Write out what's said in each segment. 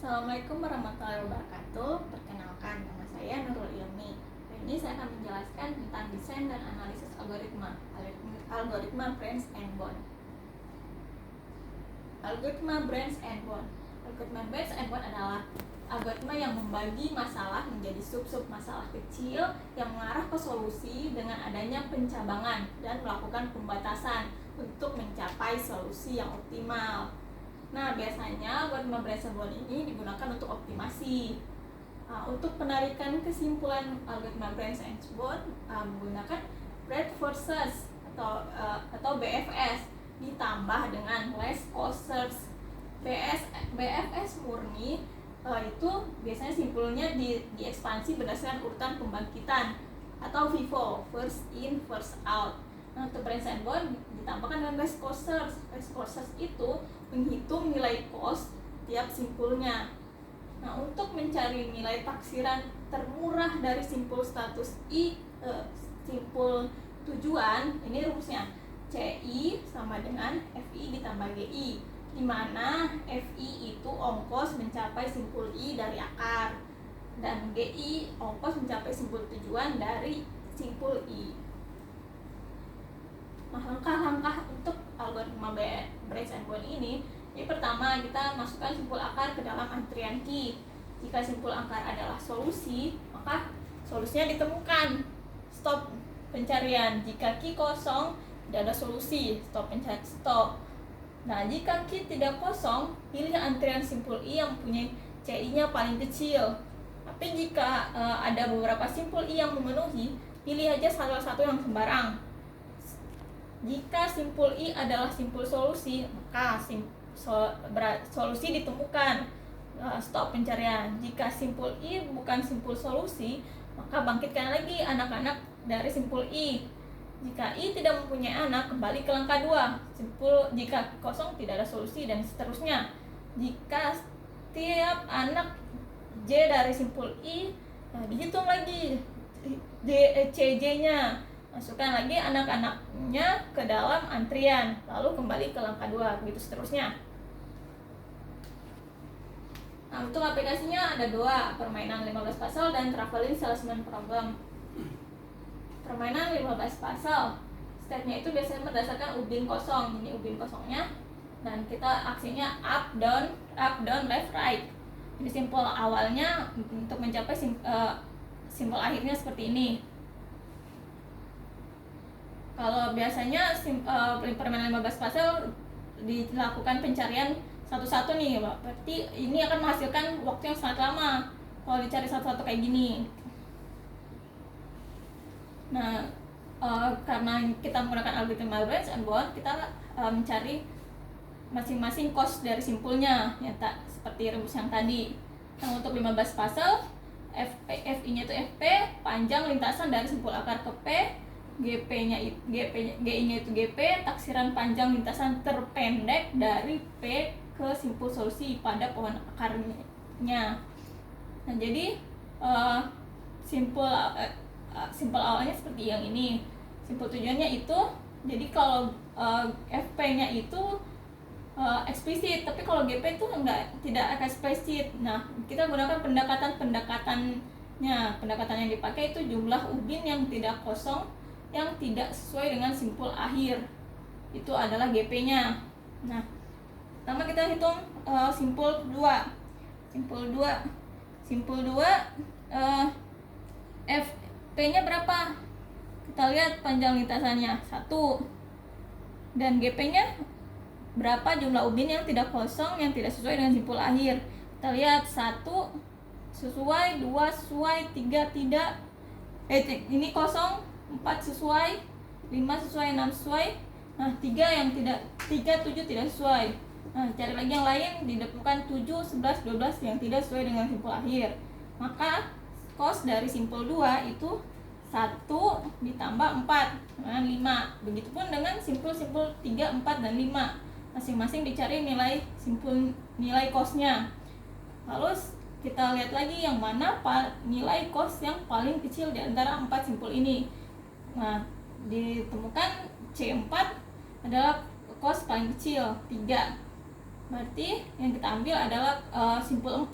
Assalamualaikum warahmatullahi wabarakatuh. Perkenalkan, nama saya Nurul Ilmi. Hari ini saya akan menjelaskan tentang desain dan analisis algoritma Branch and Bond. Algoritma Branch and Bond. Algoritma Branch and Bond adalah algoritma yang membagi masalah menjadi sub-sub masalah kecil yang mengarah ke solusi dengan adanya pencabangan dan melakukan pembatasan untuk mencapai solusi yang optimal. Nah, biasanya algoritma Branch and Bond ini digunakan untuk optimasi. Untuk penarikan kesimpulan algoritma Branch and Bond menggunakan breadth first atau BFS ditambah dengan less cost search. BFS murni itu biasanya simpulnya diekspansi berdasarkan urutan pembangkitan atau FIFO, first in first out. Nah, untuk Branch and Bond ditambahkan dengan less cost search. Less cost search itu menghitung nilai cost tiap simpulnya. Nah, untuk mencari nilai taksiran termurah dari simpul status I simpul tujuan, ini rumusnya CI sama dengan FI ditambah GI, di mana FI itu ongkos mencapai simpul I dari akar dan GI ongkos mencapai simpul tujuan dari simpul I. Nah, langkah-langkah untuk algoritma Branch and Bond ini pertama, kita masukkan simpul akar ke dalam antrian key. Jika simpul akar adalah solusi, maka solusinya ditemukan. Stop pencarian. Jika key kosong, tidak ada solusi. Stop pencarian. Stop. Nah, jika key tidak kosong, pilih antrian simpul I yang punya CI-nya paling kecil. Tapi jika ada beberapa simpul I yang memenuhi, pilih aja salah satu yang sembarang. Jika simpul I adalah simpul solusi, maka solusi ditemukan. Stop pencarian. Jika simpul I bukan simpul solusi, maka bangkitkan lagi anak-anak dari simpul I. Jika I tidak mempunyai anak, kembali ke langkah 2. Jika kosong, tidak ada solusi, dan seterusnya. Jika setiap anak J dari simpul I, dihitung lagi CJ-nya. Masukkan lagi anak-anaknya ke dalam antrian, lalu kembali ke langkah 2, begitu seterusnya. Nah, untuk aplikasinya ada 2, permainan 15 puzzle dan traveling salesman problem. Permainan 15 puzzle, stepnya itu biasanya berdasarkan ubin kosong. Ini ubin kosongnya, dan kita aksinya up down, left, right. Ini simpul awalnya untuk mencapai simpul akhirnya seperti ini. Kalau biasanya permainan 15 puzzle dilakukan pencarian satu-satu nih, Pak. Berarti ini akan menghasilkan waktu yang sangat lama kalau dicari satu-satu kayak gini. Nah, karena kita menggunakan algoritma Branch and Bond, kita mencari masing-masing cost dari simpulnya, ya tak seperti rumus yang tadi. Nah, untuk 15 puzzle, FI-nya itu FP, panjang lintasan dari simpul akar ke P, GI-nya itu GP, taksiran panjang lintasan terpendek dari P ke simpul solusi pada pohon akarnya. Nah, jadi simpul awalnya seperti yang ini. Simpul tujuannya itu, jadi kalau FP-nya itu eksplisit, tapi kalau GP itu tidak eksplisit. Nah, kita gunakan pendekatannya. Pendekatan yang dipakai itu jumlah ubin yang tidak kosong yang tidak sesuai dengan simpul akhir, itu adalah GP-nya. Nah, pertama kita hitung simpul 2. Simpul 2 FP-nya berapa? Kita lihat panjang lintasannya 1, dan GP-nya berapa jumlah ubin yang tidak kosong yang tidak sesuai dengan simpul akhir. Kita lihat 1 sesuai, 2 sesuai, 3 tidak. Ini kosong, 4 sesuai, 5 sesuai, 6 sesuai. Nah, 7 tidak sesuai. Nah, cari lagi yang lain, ditemukan 7, 11, 12 yang tidak sesuai dengan simpul akhir. Maka cost dari simpul 2 itu 1 ditambah 4 dengan 5. Begitupun dengan simpul 3, 4, dan 5. Masing-masing dicari nilai costnya. Lalu kita lihat lagi yang mana nilai cost yang paling kecil di antara 4 simpul ini. Nah, ditemukan C4 adalah cost paling kecil, 3. Berarti yang kita ambil adalah simpul 4.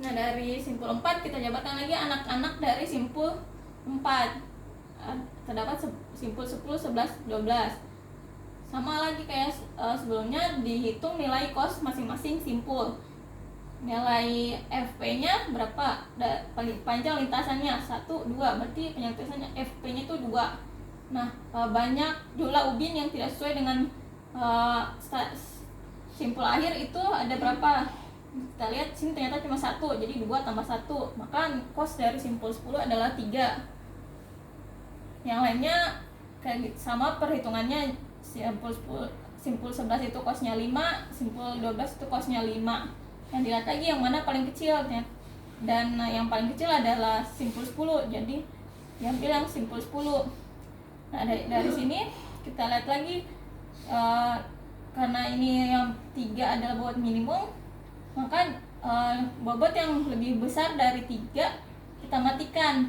Nah, dari simpul 4 kita jabarkan lagi anak-anak dari simpul 4. Terdapat simpul 10, 11, 12. Sama lagi kayak sebelumnya, dihitung nilai kos masing-masing simpul. Nilai FP-nya berapa? Panjang lintasannya 1, 2. Berarti panjang lintasannya FP-nya itu 2. Nah, banyak jumlah ubin yang tidak sesuai dengan simpul akhir itu ada berapa? Kita lihat sini ternyata cuma 1, jadi 2 tambah 1. Maka kos dari simpul 10 adalah 3. Yang lainnya kayak sama perhitungannya. Simpul 11 itu kosnya 5, simpul 12 itu kosnya 5. Yang dilihat lagi yang mana paling kecil ya. Dan yang paling kecil adalah simpul 10. Jadi diambil yang simpul 10. Nah, dari sini kita lihat lagi karena ini yang 3 adalah bobot minimum, maka bobot yang lebih besar dari 3 kita matikan.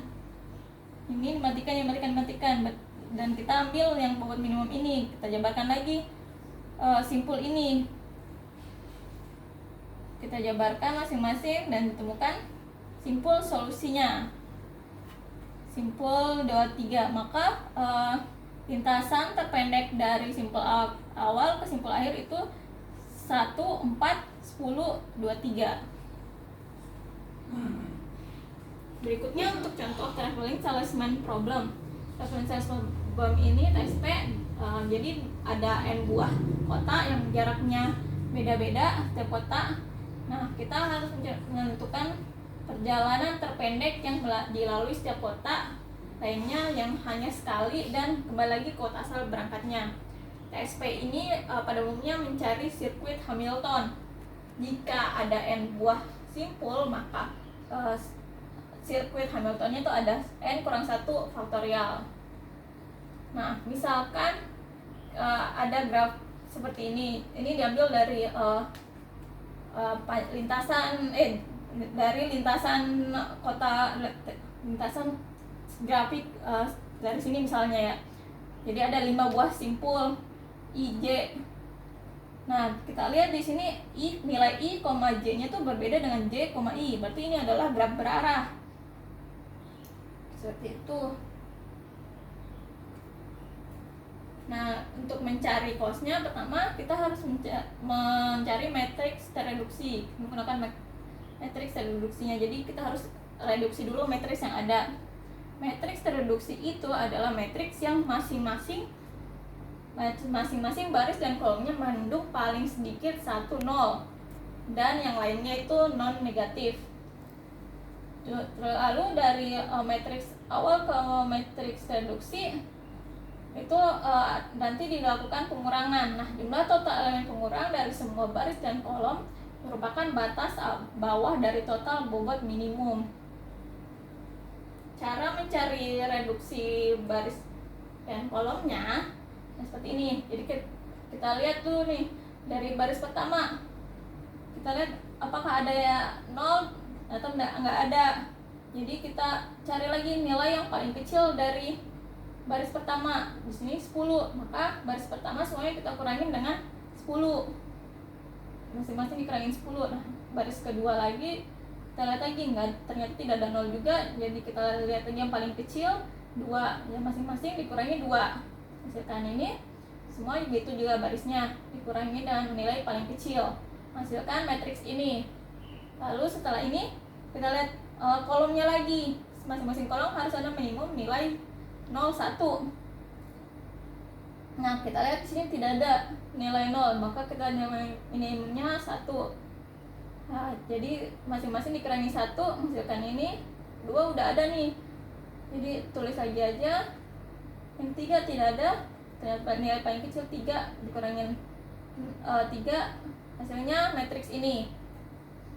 Ini dimatikan. Dan kita ambil yang bobot minimum ini. Kita jabarkan lagi simpul ini. Kita jabarkan masing-masing dan ditemukan simpul solusinya. Simpul 23. Maka lintasan terpendek dari simpul awal ke simpul akhir itu 1, 4, 10, 23. Berikutnya untuk contoh traveling salesman problem. Traveling salesman problem ini TSP, jadi ada N buah kota yang jaraknya beda-beda setiap kota. Nah, kita harus menentukan perjalanan terpendek yang dilalui setiap kota lainnya yang hanya sekali dan kembali lagi ke kota asal berangkatnya. TSP ini pada umumnya mencari sirkuit Hamilton. Jika ada N buah simpul, maka sirkuit Hamiltonnya itu ada N kurang 1 faktorial. Nah, misalkan ada graf seperti ini. Ini diambil dari lintasan kota, lintasan grafik dari sini misalnya ya. Jadi ada 5 buah simpul IJ. Nah, kita lihat di sini nilai I, J-nya itu berbeda dengan J, I. Berarti ini adalah graf berarah. Seperti itu. Nah, untuk mencari kosnya, pertama kita harus mencari matriks terreduksi, menggunakan matriks terreduksinya. Jadi kita harus reduksi dulu matriks yang ada. Matriks terreduksi itu adalah matriks yang masing-masing baris dan kolomnya mengandung paling sedikit 1 0 dan yang lainnya itu non negatif. Lalu dari matriks awal ke matriks reduksi itu nanti dilakukan pengurangan. Nah, jumlah total elemen pengurang dari semua baris dan kolom merupakan batas bawah dari total bobot minimum. Cara mencari reduksi baris dan kolomnya seperti ini. Jadi kita lihat dulu nih dari baris pertama. Kita lihat apakah ada 0 atau enggak ada. Jadi kita cari lagi nilai yang paling kecil dari baris pertama. Di sini 10. Maka baris pertama semuanya kita kurangin dengan 10. Masing-masing dikurangin 10. Nah, baris kedua lagi kita lihat lagi ternyata tidak ada 0 juga. Jadi kita lihat lagi yang paling kecil 2. Yang masing-masing dikurangi 2. Hasilkan ini semua begitu juga barisnya dikurangi dengan nilai paling kecil. Hasilkan matriks ini. Lalu setelah ini kita lihat kolomnya lagi. Masing-masing kolom harus ada minimum nilai 0, 1. Nah, kita lihat di sini tidak ada nilai 0, maka kita nilai minimumnya 1. Nah, jadi masing-masing dikurangi 1, hasilkan ini 2 udah ada nih. Jadi tulis lagi aja. Yang 3 tidak ada, ternyata nilai paling kecil 3 dikurangin 3, hasilnya matriks ini.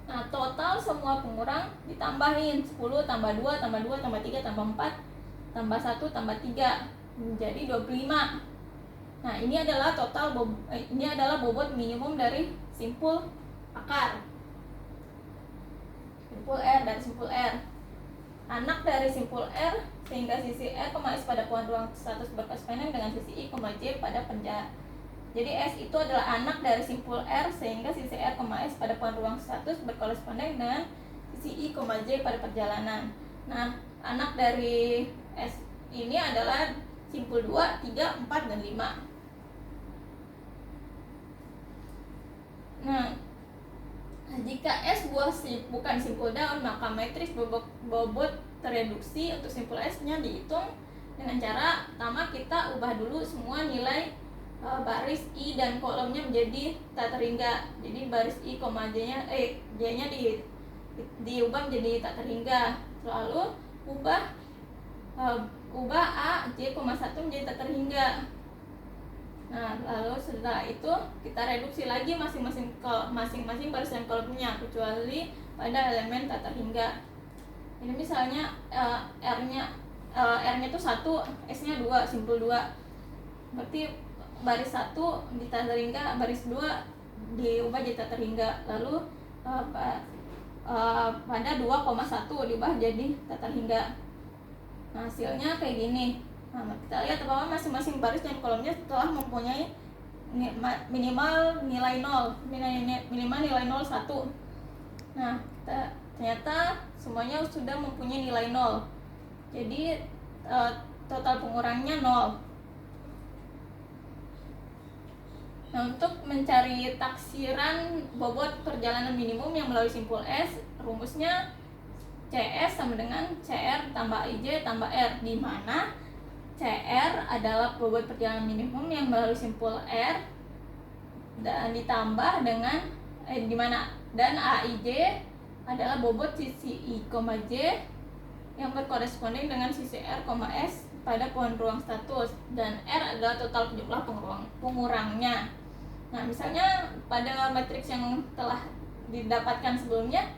Nah, total semua pengurang ditambahin 10 tambah 2 tambah 2 tambah 3 tambah 4 tambah 1 tambah 3 menjadi 25. Nah, ini adalah bobot minimum dari simpul akar. Simpul R dan simpul R. anak dari simpul R sehingga sisi R, S pada pohon ruang status berkorresponden dengan sisi I, J pada Jadi S itu adalah anak dari simpul R sehingga sisi R, S pada pohon ruang status berkoresponden dengan sisi I, J pada perjalanan. Nah, anak dari S ini adalah simpul 2, 3, 4, dan 5. Nah, jika S bukan simpul daun, maka matriks bobot tereduksi untuk simpul S-nya dihitung dengan cara pertama kita ubah dulu semua nilai baris I dan kolomnya menjadi tak terhingga. Jadi baris I, J-nya diubah menjadi tak terhingga. Lalu ubah A, J, 1 menjadi tak terhingga. Nah, lalu setelah itu kita reduksi lagi masing-masing baris dan kolomnya kecuali pada elemen tak terhingga. Ini misalnya R-nya itu 1, S-nya 2, simpul 2. Berarti baris 1 di tak terhingga, baris 2 diubah jadi tak terhingga. Lalu pada 2,1 diubah jadi tak terhingga. Nah, hasilnya kayak gini. Nah, kita lihat bahwa masing-masing baris dan kolomnya telah mempunyai minimal nilai 0, minimal nilai 0, 1. Nah, ternyata semuanya sudah mempunyai nilai 0. Jadi total pengurangnya 0. Nah, untuk mencari taksiran bobot perjalanan minimum yang melalui simpul S, rumusnya CS sama dengan CR tambah IJ tambah R, di mana CR adalah bobot perjalanan minimum yang melalui simpul R dan ditambah dengan dan AIJ adalah bobot sisi I, J yang berkoresponden dengan sisi R, S pada pohon ruang status, dan R adalah total jumlah pengurangnya. Nah, misalnya pada matriks yang telah didapatkan sebelumnya,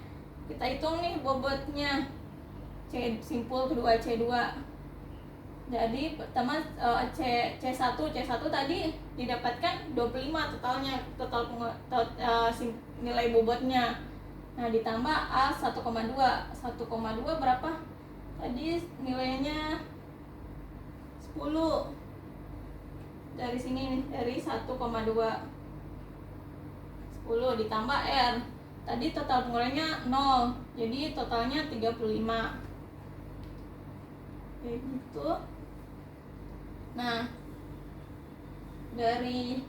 kita hitung nih bobotnya simpul kedua C2. Jadi pertama C1 tadi didapatkan 25 totalnya, nilai bobotnya. Nah, ditambah A 1,2 berapa? Tadi nilainya 10. Dari sini nih, dari 1,2 10 ditambah R. Tadi total pengurangnya 0. Jadi totalnya 35. Kayak gitu. Nah, dari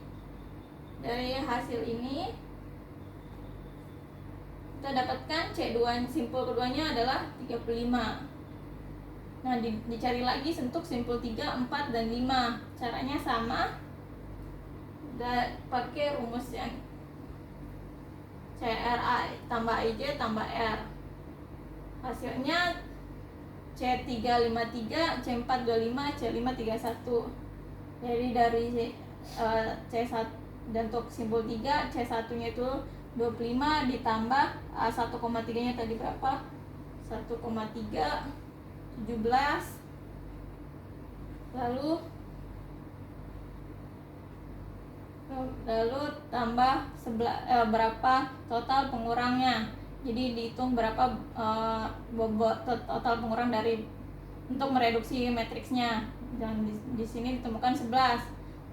hasil ini kita dapatkan C2 simpul keduanya adalah 35. Nah, dicari lagi untuk simpul 3, 4, dan 5. Caranya sama. Pakai rumus yang CRA tambah IJ tambah R. Hasilnya C353, C425, C531. Jadi dari C1 dan untuk simpul 3, C1-nya itu 25 ditambah 1,3-nya tadi berapa? 1,3 17. Lalu tambah berapa total pengurangnya. Jadi dihitung berapa bobot total pengurang untuk mereduksi matriksnya. Dan di sini ditemukan 11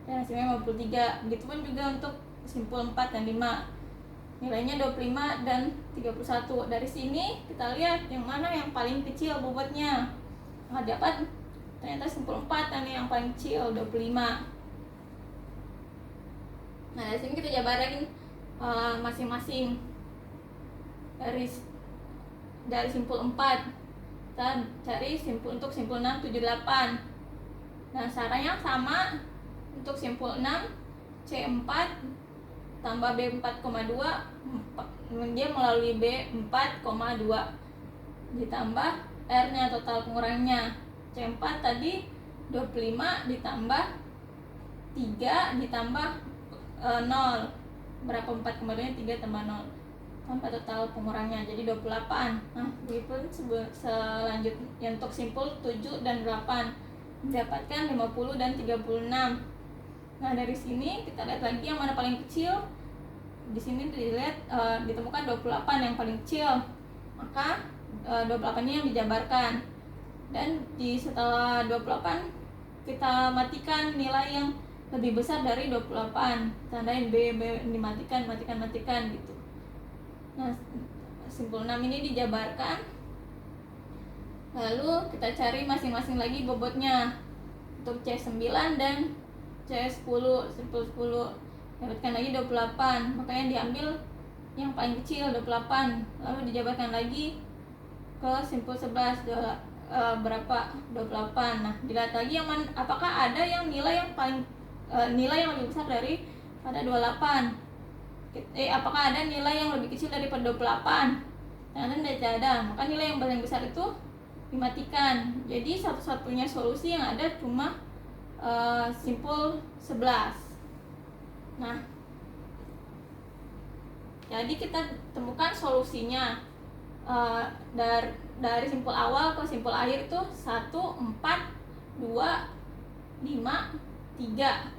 dan hasilnya 53. Begitupun juga untuk simpul 4 dan 5. Nilainya 25 dan 31. Dari sini kita lihat yang mana yang paling kecil bobotnya. Nah, dapat ternyata simpul 4 dan yang paling kecil 25. Nah, dari sini kita jabarin masing-masing. Dari simpul 4 kita cari untuk simpul 6, 7, 8. Nah, caranya sama. Untuk simpul 6 C4 tambah B4,2, dia melalui B4,2 ditambah R-nya total pengurangnya. C4 tadi 25 ditambah 3 ditambah 0. Berapa 4,2-nya? 3 tambah 0 tambah total pengurangnya jadi 28. Nah, begitu selanjutnya untuk simpul 7 dan 8 mendapatkan 50 dan 36. Nah, dari sini kita lihat lagi yang mana paling kecil. Di sini dilihat ditemukan 28 yang paling kecil. Maka 28 ini yang dijabarkan. Dan setelah 28 kita matikan nilai yang lebih besar dari 28, tandain B dimatikan gitu. Nah, simpul 6 ini dijabarkan, lalu kita cari masing-masing lagi bobotnya. Untuk C9 dan C10, simpul 10 dapatkan lagi 28, makanya diambil yang paling kecil 28, lalu dijabarkan lagi ke simpul 11 berapa? 28. Nah, dilihat lagi yang apakah ada yang nilai yang paling nilai yang lebih besar dari pada 28. Apakah ada nilai yang lebih kecil daripada 28? Ternyata tidak ada, maka nilai yang paling besar itu dimatikan. Jadi satu-satunya solusi yang ada cuma simpul 11. Nah, jadi kita temukan solusinya dari simpul awal ke simpul akhir itu 1, 4, 2, 5, 3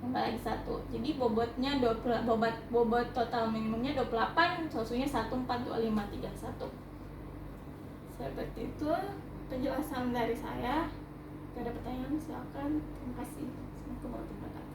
tambah lagi 1. Jadi bobotnya bobot total minimumnya 28, solusinya 1, 4, 2, 5, 3, 1. Seperti itu penjelasan dari saya. Jika ada pertanyaan silakan. Terima kasih. Assalamualaikum warahmatullahi wabarakatuh.